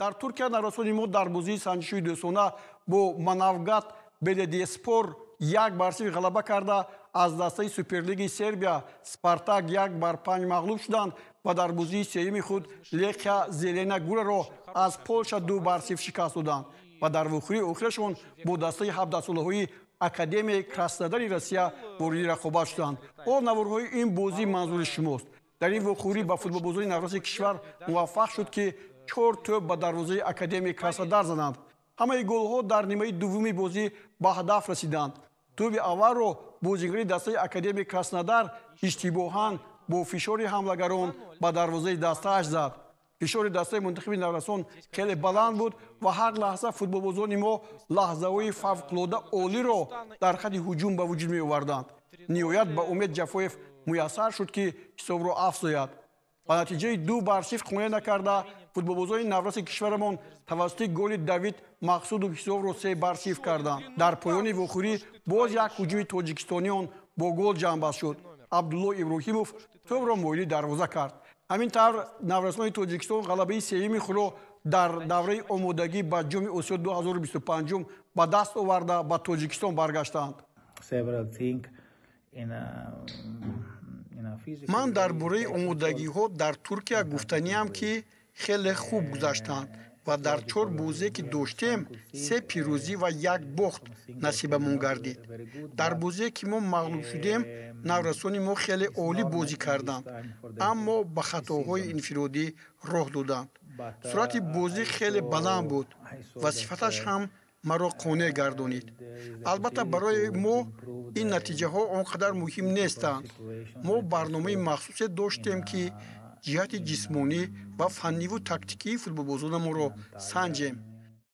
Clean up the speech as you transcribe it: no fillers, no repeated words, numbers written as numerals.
در ترکیه نوسان ما در بازی سنجشوی دوستانه با منافگات بلدیسپور 1-0 غلبه کرده از دسته سوپرلیگ سربیا سپارتاک 1-5 مغلوب شدند و در بازی سوم خود لخیا زلنا گوره را از پولشا 2-0 شکست دادند و در وخوری آخرشون با دسته 17 ساله‌های اکادمی کراسنوداری روسیه وارد رقابت شدند. نوارهای این بازی منظور شماست. در این وخوری با فوتبالبازان نوروز کشور موفق شد که 4 توپ به دروازه اکادمی کراسنودار زدند. همه گل‌ها در نیمه دوم بازی به هدف رسیدند. توپ اول را بازیگری دسته اکادمی کراسنودار اشتباهاً با فشار حملگران به دروازه دسته‌اش زد. فشار دسته منتخب نوروز خیلی بلند بود و هر لحظه فوتبالبازان ما لحظه‌های فوق‌العاده عالی را در خط هجوم به وجود می‌آوردند. نهایت به امید جفایف میسر شد که حساب را افزاید. با نتیجه 2-0 قانع نکرده فوتبالبازان نوروز کشورمان توسط گل دوید مقصود حساب را 3-0 کردند. در پایان وخوری باز یک هجوم تاجیکستانیان با گل جنبش شد. عبدالله ابراهیموف توپ را مایل دروازه کرد. همین طور نوروزهای تاجیکستان غلبه سوم خود را در دوره آمادگی به جام آسیا 2025 به دست آورده به تاجیکستان برگشتند. من درباره آمادگی‌ها در ترکیه گفتنیم که خیلی خوب گذشتند و در 4 بازی که داشتیم 3 پیروزی و 1 باخت نصیبمون گردید. در بازی که ما مغلوب شدیم نوروزان ما خیلی عالی بازی کردند اما به خطاهای انفرادی راه دادند. سرعت بازی خیلی بلند بود و صفتش هم مرا قانع گردانید. البته برای ما این نتیجه ها آنقدر مهم نیستند. ما برنامه مخصوص داشتیم که جهت جسمانی و فنی و تاکتیکی فوتبالبازان ما را سنجیم.